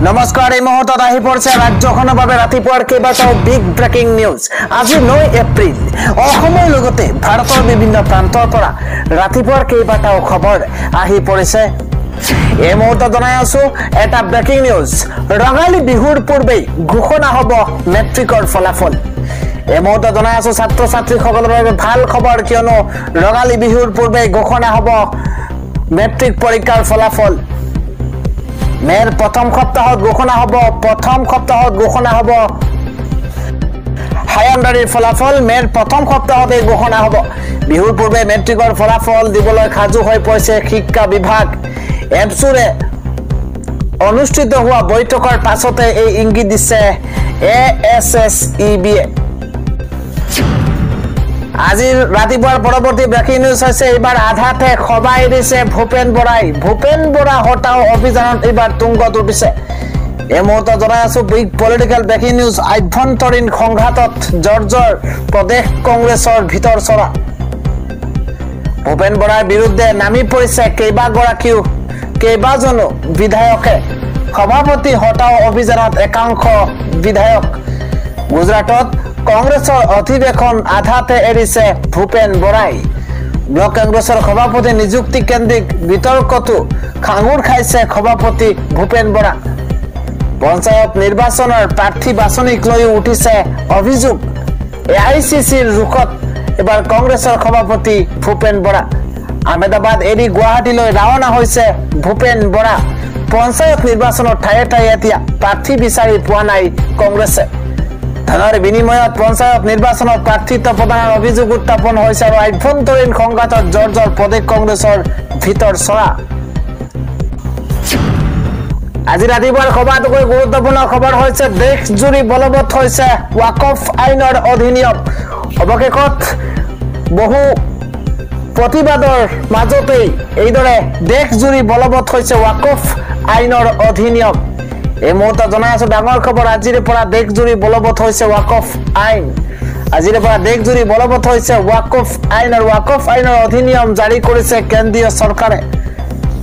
নমস্কাৰ এই মুহূৰ্তত আহি পৰিছে ৰাজ্যখনৰ বাবে ৰাতিপুৱাৰ কেইবাটাও বিগ ব্ৰেকিং নিউজ। আজি 9 এপ্ৰিল অসমৰ লগতে ভাৰতৰ বিভিন্ন প্ৰান্তৰ পৰা ৰাতিপুৱাৰ কেইবাটাও খবৰ আহি পৰিছে। এই মুহূৰ্তত জনাই আছো এটা ব্ৰেকিং নিউজ। ৰঙালী বিহুৰ পূৰ্বেই ঘোষণা হ'ব মেট্ৰিকৰ ফলাফল। এই মুহূৰ্তত জনাই আছো ছাত্ৰ ছাত্ৰীসকলৰ বাবে ভাল খবৰ, কিয়নো ৰঙালী বিহুৰ পূৰ্বেই ঘোষণা হ'ব মেট্ৰিক পৰীক্ষাৰ ফলাফল। মেৰ প্ৰথম সপ্তাহত ঘোষণা হ'ব হায়াণ্ডাৰীৰ ফলাফল। মেৰ প্ৰথম সপ্তাহতে ঘোষণা হ'ব। বিহুৰ পূৰ্বে মেট্ৰিকৰ ফলাফল দিবলৈ সাজু হৈ পৰিছে শিক্ষা বিভাগ। এপছুৰে অনুষ্ঠিত হোৱা বৈঠকৰ পাছতে এই ইংগিত দিছে ASSEB-এ। আজিৰ ৰাতিপুৱাৰ পৰৱৰ্তী ব্ৰেকিং নিউজ হৈছে এইবাৰ আধাতে সবাই দিছে ভূপেন বৰাই। ভূপেন বৰা হটাও অভিযানত এইবাৰ তুংগত উঠিছে। এই মুহূৰ্তত জনাই আছো বিগ পলিটিকেল ব্ৰেকিং নিউজ। আভ্যন্তৰীণ সংঘাতত জৰ্জৰ প্ৰদেশ কংগ্ৰেছৰ ভিতৰ চৰা। ভূপেন বৰাৰ বিৰুদ্ধে নামি পৰিছে কেইবাজনো বিধায়কে। সভাপতি হটাও অভিযানত একাংশ বিধায়ক। গুজৰাটত কংগ্ৰেছৰ অধিৱেশন আধাতে এৰিছে ভূপেন বৰাই। ব্লক কংগ্ৰেছৰ সভাপতি নিযুক্তি কেন্দ্ৰিক বিতৰ্কতো খাঙুৰ খাইছে সভাপতি ভূপেন বৰা। পঞ্চায়ত নিৰ্বাচনৰ প্ৰাৰ্থী বাছনিক লৈও উঠিছে অভিযোগ। AICCৰ ৰুখত এবাৰ কংগ্ৰেছৰ সভাপতি ভূপেন বৰা। আহমেদাবাদ এৰি গুৱাহাটীলৈ ৰাওনা হৈছে ভূপেন বৰা। পঞ্চায়ত নিৰ্বাচনৰ ঠায়ে ঠায়ে এতিয়া প্ৰাৰ্থী বিচাৰি পোৱা নাই কংগ্ৰেছে। ধনৰ বিনিময়ত পঞ্চায়ত নিৰ্বাচনত প্ৰাৰ্থিত্ব প্ৰদানৰ অভিযোগ উত্থাপন হৈছে আৰু আভ্যন্তৰীণ সংঘাতত জৰ্জৰ প্ৰদেশ কংগ্ৰেছৰ ভিতৰ চৰা। আজি ৰাতিপুৱাৰ সবাতোকৈ গুৰুত্বপূৰ্ণ খবৰ হৈছে দেশজুৰি বলবৎ হৈছে ৱাকফ আইনৰ অধিনিয়ম। অৱশেষত বহু প্ৰতিবাদৰ মাজতেই এইদৰে দেশজুৰি বলবৎ হৈছে ৱাকফ আইনৰ অধিনিয়ম। এই মুহূৰ্তত জনাই আছো ডাঙৰ খবৰ। আজিৰে পৰা দেশজুৰি বলবৎ হৈছে ৱাকফ আইন। আজিৰে পৰা দেশজুৰি বলবৎ হৈছে ৱাকফ আইন আৰু ৱাকফ আইনৰ অধিনিয়ম জাৰি কৰিছে কেন্দ্ৰীয় চৰকাৰে।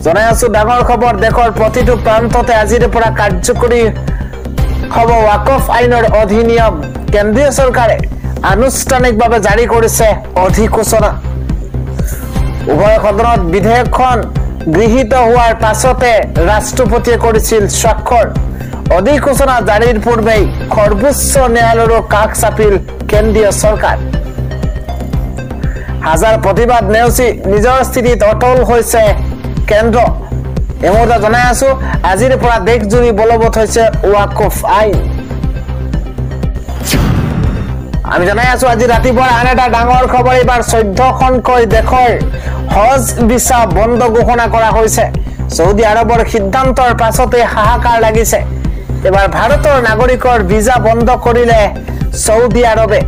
জনাই আছো ডাঙৰ খবৰ। দেশৰ প্ৰতিটো প্ৰান্ততে আজিৰে পৰা কাৰ্যকৰী হ'ব ৱাকফ আইনৰ অধিনিয়ম। কেন্দ্ৰীয় চৰকাৰে আনুষ্ঠানিকভাৱে জাৰি কৰিছে অধিসূচনা। উভয় সদনত বিধেয়কখন গৃহীত হোৱাৰ পাছতে ৰাষ্ট্ৰপতিয়ে কৰিছিল স্বাক্ষৰ। অধিসূচনা জাৰিৰ পূৰ্বেই সৰ্বোচ্চ ন্যায়ালয়ৰো কাষ চাপিল কেন্দ্ৰীয় চৰকাৰ। হাজাৰ প্ৰতিবাদ নেওচি নিজৰ স্থিতিত অটল হৈছে কেন্দ্ৰ। এই মুহূৰ্তত জনাই আছো আজিৰে পৰা দেশজুৰি বলবৎ হৈছে ৱাকফ আইন। আমি জনাই আছো আজি ৰাতিপুৱাৰ আন এটা ডাঙৰ খবৰ। এইবাৰ 14খনকৈ দেশৰ হজ ভিছা বন্ধ ঘোষণা কৰা হৈছে। চৌদি আৰবৰ সিদ্ধান্তৰ পাছতে হাহাকাৰ লাগিছে। এবাৰ ভাৰতৰ নাগৰিকৰ ভিছা বন্ধ কৰিলে চৌদি আৰবে।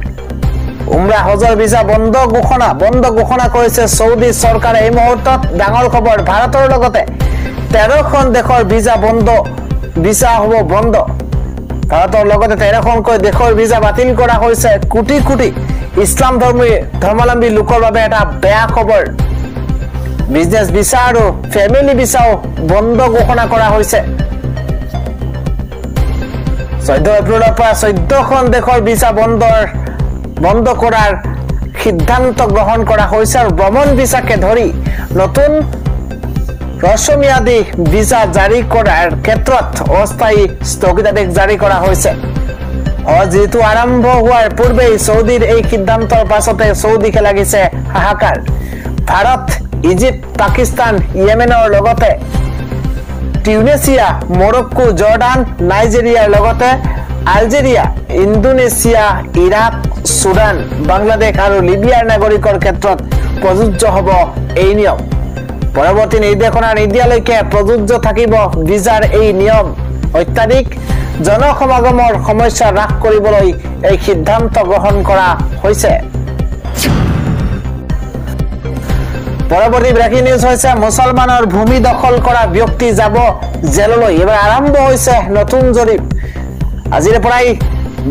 উমৰা হজৰ ভিছা বন্ধ ঘোষণা কৰিছে চৌদি চৰকাৰে। এই মুহূৰ্তত ডাঙৰ খবৰ। ভাৰতৰ লগতে 13খন দেশৰ ভিছা হ'ব বন্ধ। ভাৰতৰ লগতে 13খনকৈ দেশৰ ভিছা বাতিল কৰা হৈছে। কোটি কোটি ইছলাম ধৰ্মাৱলম্বী লোকৰ বাবে এটা বেয়া খবৰ। বিজনেছ ভিছা আৰু ফেমিলি ভিছাও বন্ধ ঘোষণা কৰা হৈছে। 14 এপ্ৰিলৰ পৰা 14খন দেশৰ ভিছা বন্ধ কৰাৰ সিদ্ধান্ত গ্ৰহণ কৰা হৈছে আৰু ভ্ৰমণ ভিছাকে ধৰি নতুন ৰহস্যম্যাদী ভিছা জাৰি কৰাৰ ক্ষেত্ৰত অস্থায়ী স্থগিতাদেশ জাৰি কৰা হৈছে। হজ ঋতু আৰম্ভ হোৱাৰ পূৰ্বেই চৌদিৰ এই সিদ্ধান্তৰ পাছতে চৌদিকে লাগিছে হাহাকাৰ। ভাৰত, ইজিপ্ত, পাকিস্তান, ইয়েমেনৰ লগতে টিউনেছিয়া, মৰক্কো, জৰ্ডান, নাইজেৰিয়াৰ লগতে Algeria, Indonesia, Iraq, Sudan, Bangladesh আৰু লিবিয়াৰ নাগৰিকৰ ক্ষেত্ৰত প্ৰযোজ্য হ'ব এই নিয়ম। পৰৱৰ্তী নিৰ্দেশনা নিদিয়ালৈকে প্ৰযোজ্য থাকিব ভিছাৰ এই নিয়ম। অত্যাধিক জনসমাগমৰ সমস্যা হ্ৰাস কৰিবলৈ এই সিদ্ধান্ত গ্ৰহণ কৰা হৈছে। পৰৱৰ্তী ব্ৰেকিং নিউজ হৈছে মুছলমানৰ ভূমি দখল কৰা ব্যক্তি যাব জেললৈ। এবাৰ আৰম্ভ হৈছে নতুন জৰীপ। আজিৰে পৰাই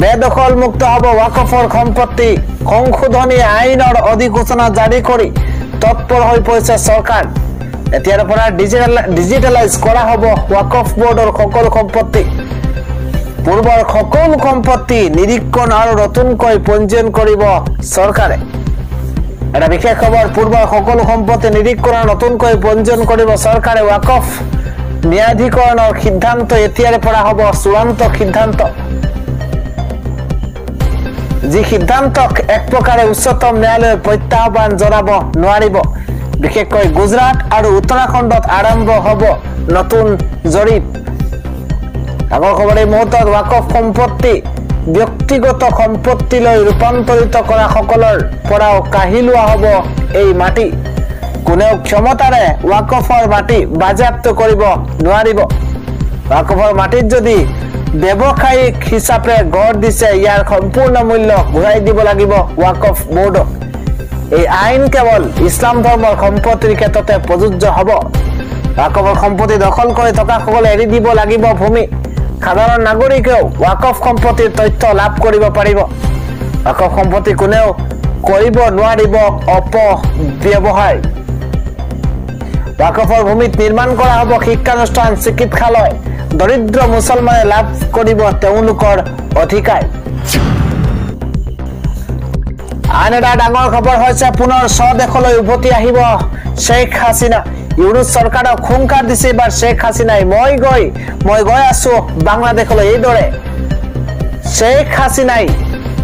বেদখল মুক্ত হ'ব ৱাকফৰ সম্পত্তি। সংশোধনী আইনৰ অধিসূচনা জাৰি কৰি তৎপৰ হৈ পৰিছে চৰকাৰ। এতিয়াৰ পৰা ডিজিটেলাইজ কৰা হ'ব ওয়াকফ বোৰ্ডৰ সকলো সম্পত্তি পূৰ্বৰ সকলো সম্পত্তি নিৰীক্ষণ আৰু নতুনকৈ পঞ্জীয়ন কৰিব চৰকাৰে এটা বিশেষ খবৰ পূৰ্বৰ সকলো সম্পত্তি নিৰীক্ষণ আৰু নতুনকৈ পঞ্জীয়ন কৰিব চৰকাৰে ওয়াকফ ন্যায়াধিকৰণৰ সিদ্ধান্ত এতিয়াৰ পৰা হ'ব চূড়ান্ত সিদ্ধান্ত যি সিদ্ধান্তক এক প্ৰকাৰে উচ্চতম ন্যায়ালয়ে প্ৰত্যাহ্বান জনাব নোৱাৰিব বিশেষকৈ গুজৰাট আৰু উত্তৰাখণ্ডত আৰম্ভ হ'ব নতুন জৰীপ আগৰ খবৰ এই মুহূৰ্তত ওয়াকফ সম্পত্তি ব্যক্তিগত সম্পত্তিলৈ ৰূপান্তৰিত কৰা সকলৰ পৰাও কাঢ়ি লোৱা হ'ব এই মাটি কোনেও ক্ষমতাৰে ওয়াকফৰ মাটি বাজেয়াপ্ত কৰিব নোৱাৰিব ওয়াকফৰ মাটিত যদি ব্যৱসায়িক হিচাপে গঢ় দিছে ইয়াৰ সম্পূৰ্ণ মূল্য ঘূৰাই দিব লাগিব ওয়াকফ বোৰ্ডক এই আইন কেৱল ইছলাম ধৰ্মৰ সম্পত্তিৰ ক্ষেত্ৰতে প্ৰযোজ্য হ'ব ওয়াকফৰ সম্পত্তি দখল কৰি থকা সকলে এৰি দিব লাগিব ভূমি সাধাৰণ নাগৰিকেও ওয়াকফ সম্পত্তিৰ তথ্য লাভ কৰিব পাৰিব ওয়াকফ সম্পত্তি কোনেও কৰিব নোৱাৰিব অপব্যৱহাৰ ওয়াকফৰ ভূমিত নিৰ্মাণ কৰা হ'ব শিক্ষানুষ্ঠান চিকিৎসালয় দৰিদ্ৰ মুছলমানে লাভ কৰিব তেওঁলোকৰ অধিকাৰ আন এটা ডাঙৰ খবৰ হৈছে পুনৰ স্বদেশলৈ উভতি আহিব শেখ হাছিনা ইউনুস চৰকাৰক খুংকাৰ দিছে এবাৰ শেখ হাছিনাই মই গৈ আছো বাংলাদেশলৈ এইদৰে শেখ হাছিনাই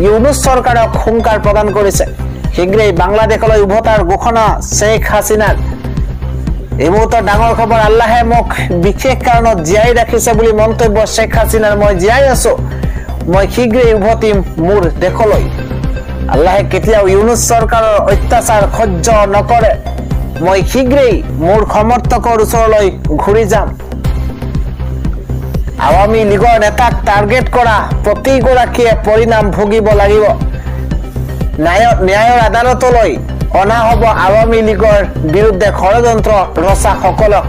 ইউনুস চৰকাৰক খুংকাৰ প্ৰদান কৰিছে শীঘ্ৰেই বাংলাদেশলৈ উভতাৰ ঘোষণা শেখ হাছিনাৰ এই মুহূৰ্তত ডাঙৰ খবৰ আল্লাহে মোক বিশেষ কাৰণত জীয়াই ৰাখিছে বুলি মন্তব্য শেখ হাছিনাৰ মই জীয়াই আছো মই শীঘ্ৰেই উভতিম মোৰ দেশলৈ আল্লাহে কেতিয়াও ইউনুস চৰকাৰৰ অত্যাচাৰ সহ্য নকৰে মই শীঘ্ৰেই মোৰ সমৰ্থকৰ ওচৰলৈ ঘূৰি যাম আওয়ামী লীগৰ নেতাক টাৰ্গেট কৰা প্ৰতিগৰাকীয়ে পৰিণাম ভুগিব লাগিব ন্যায়ৰ আদালতলৈ অনা হ'ব আওয়ামী লীগৰ বিৰুদ্ধে ষড়যন্ত্ৰ ৰচা সকলক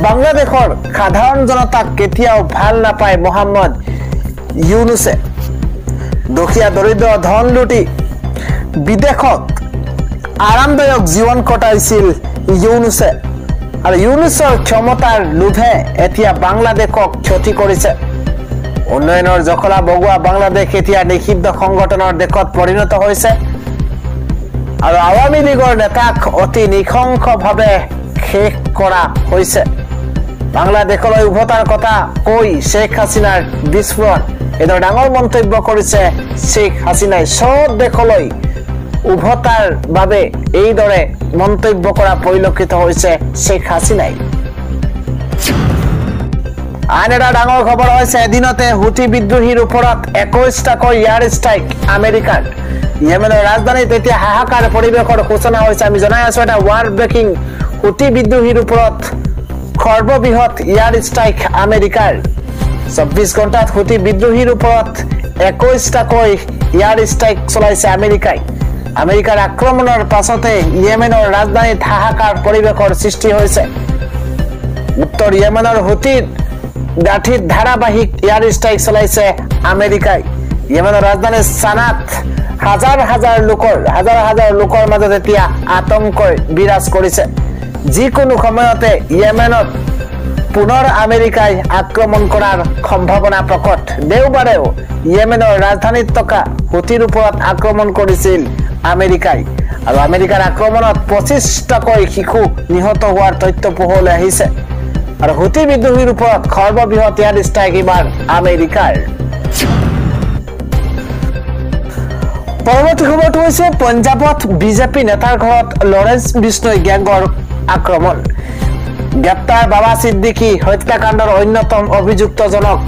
বাংলাদেশৰ সাধাৰণ জনতাক কেতিয়াও ভাল নাপায় মোহাম্মদ ইউনুছে দুখীয়া দৰিদ্ৰ ধন লুটি বিদেশত আৰামদায়ক জীৱন কটাইছিল ইউনুছে আৰু ইউনুছৰ ক্ষমতাৰ লোভে এতিয়া বাংলাদেশক ক্ষতি কৰিছে উন্নয়নৰ জখলা বগোৱা বাংলাদেশ এতিয়া নিষিদ্ধ সংগঠনৰ দেশত পৰিণত হৈছে আৰু আওয়ামী লীগৰ নেতাক অতি নিখংসভাৱে শেষ কৰা হৈছে বাংলাদেশলৈ উভতাৰ কথা কৈ শেখ হাছিনাৰ বিস্ফোৰণ এনে ডাঙৰ মন্তব্য কৰিছে শেখ হাছিনাই স্বদেশলৈ উভতাৰ বাবে এইদৰে মন্তব্য কৰা পৰিলক্ষিত হৈছে শেখ হাছিনাই আন এটা ডাঙৰ খবৰ হৈছে এদিনতে হুতি বিদ্ৰোহীৰ ওপৰত 21টাকৈ এয়াৰ ষ্ট্ৰাইক আমেৰিকাৰ ইয়েমেনৰ ৰাজধানীত এতিয়া হাহাকাৰ পৰিৱেশৰ সূচনা হৈছে আমি জনাই আছো এটা ৱাৰ ব্ৰেকিং হুতি বিদ্ৰোহীৰ ওপৰত সৰ্ববৃহৎ এয়াৰ ষ্ট্ৰাইক আমেৰিকাৰ 24 ঘণ্টাত হুতি বিদ্ৰোহীৰ ওপৰত 21টাকৈ এয়াৰ ষ্ট্ৰাইক চলাইছে আমেৰিকাৰ আক্ৰমণৰ পাছতে ইয়েমেনৰ ৰাজধানীত হাহাকাৰ পৰিৱেশৰ সৃষ্টি হৈছে উত্তৰ ইয়েমেনৰ হুতিৰ গাঠিত ধাৰাবাহিক এয়াৰ ষ্ট্ৰাইক চলাইছে আমেৰিকাই ইয়েমেনৰ ৰাজধানী সানাত হাজাৰ হাজাৰ লোকৰ মাজত এতিয়া আতংকৰ বিৰাজ কৰিছে যিকোনো সময়তে ইয়েমেনত পুনৰ আমেৰিকাই আক্ৰমণ কৰাৰ সম্ভাৱনা প্ৰকট দেওবাৰেও ইয়েমেনৰ ৰাজধানীত থকা হুতিৰ ওপৰত আক্ৰমণ কৰিছিল আমেৰিকাই আৰু আমেৰিকাৰ আক্ৰমণত 25টাকৈ শিশু নিহত হোৱাৰ তথ্য পোহৰলৈ আহিছে আৰু হুতি বিদ্ৰোহীৰ ওপৰত সৰ্ববৃহৎ এয়াৰ ষ্ট্ৰাইক এবাৰ আমেৰিকাৰ পৰৱৰ্তী খবৰটো হৈছে পঞ্জাৱত বিজেপি নেতাৰ ঘৰত লৰেন্স বিষ্ণৈ গ্যাংৰ আক্ৰমণ গ্ৰেপ্তাৰ বাবা সিদ্দিকী হত্যাকাণ্ডৰ অন্যতম অভিযুক্তজনক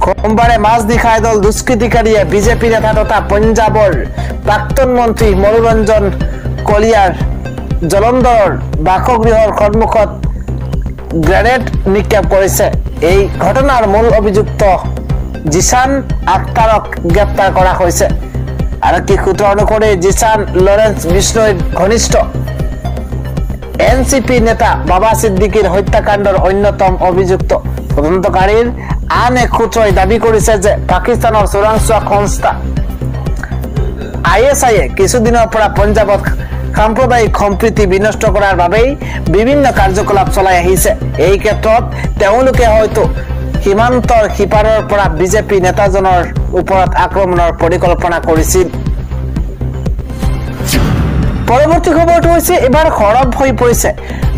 সোমবাৰে মাজনিশা এদল দুষ্কৃতিকাৰীয়ে বিজেপি নেতা তথা পঞ্জাৱৰ প্ৰাক্তন মন্ত্ৰী মনোৰঞ্জন কলিয়াৰ জলন্ধৰৰ বাসগৃহৰ সন্মুখত গ্ৰেনেড নিক্ষেপ কৰিছে এই ঘটনাৰ মূল অভিযুক্ত জিছান আখতাৰক গ্ৰেপ্তাৰ কৰা হৈছে আৰক্ষী সূত্ৰ অনুসৰি জিছান লৰেন্স বিষ্ণৈৰ ঘনিষ্ঠ এনসিপি নেতা বাবা সিদ্দিকীৰ হত্যাকাণ্ডৰ অন্যতম অভিযুক্ত তদন্তকাৰীৰ আন এক সূত্ৰই দাবী কৰিছে যে পাকিস্তানৰ চোৰাংচোৱা সংস্থা ISI কিছুদিনৰ পৰা পঞ্জাৱত সাম্প্ৰদায়িক সম্প্ৰীতি বিনষ্ট কৰাৰ বাবেই বিভিন্ন কাৰ্যকলাপ চলাই আহিছে। এই ক্ষেত্ৰত তেওঁলোকে হয়তো সীমান্তৰ সিপাৰৰ পৰা বিজেপি নেতাজনৰ ওপৰত আক্ৰমণৰ পৰিকল্পনা কৰিছিল। পৰৱৰ্তী খবৰটো হৈছে এবাৰ সৰব হৈ পৰিছে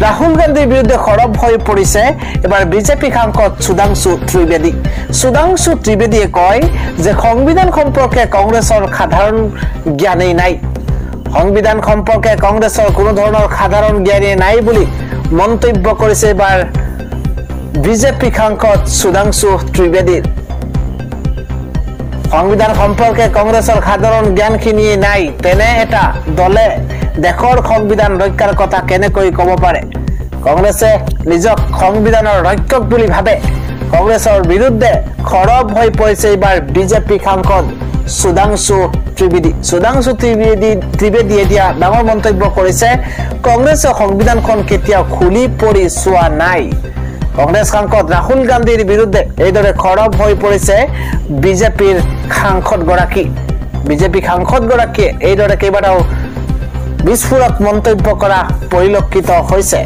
ৰাহুল গান্ধীৰ বিৰুদ্ধে সৰব হৈ পৰিছে এবাৰ বিজেপি সাংসদ সুধাংশু ত্ৰিবেদী। সুধাংশু ত্ৰিবেদীয়ে কয় যে সংবিধান সম্পৰ্কে কংগ্ৰেছৰ সাধাৰণ জ্ঞানেই নাই। সংবিধান সম্পৰ্কে কংগ্ৰেছৰ কোনো ধৰণৰ সাধাৰণ জ্ঞানেই নাই বুলি মন্তব্য কৰিছে এবাৰ বিজেপি সাংসদ সুধাংশু ত্ৰিবেদী। সংবিধান সম্পৰ্কে কংগ্ৰেছৰ সাধাৰণ জ্ঞানখিনিয়ে নাই তেনে এটা দলে দেশৰ সংবিধান ৰক্ষাৰ কথা কেনেকৈ ক'ব পাৰে? কংগ্ৰেছে নিজক সংবিধানৰ ৰক্ষক বুলি ভাবে। কংগ্ৰেছৰ বিৰুদ্ধে সৰব হৈ পৰিছে এইবাৰ বিজেপি সাংসদ সুধাংশু ত্ৰিবেদী। সুধাংশু ত্ৰিবেদীয়ে এতিয়া ডাঙৰ মন্তব্য কৰিছে কংগ্ৰেছে সংবিধানখন কেতিয়াও খুলি পঢ়ি চোৱা নাই। কংগ্ৰেছ সাংসদ ৰাহুল গান্ধীৰ বিৰুদ্ধে এইদৰে সৰব হৈ পৰিছে বিজেপিৰ সাংসদগৰাকী। বিজেপি সাংসদগৰাকীয়ে এইদৰে কেইবাটাও বিস্ফোৰক মন্তব্য কৰা পৰিলক্ষিত হৈছে।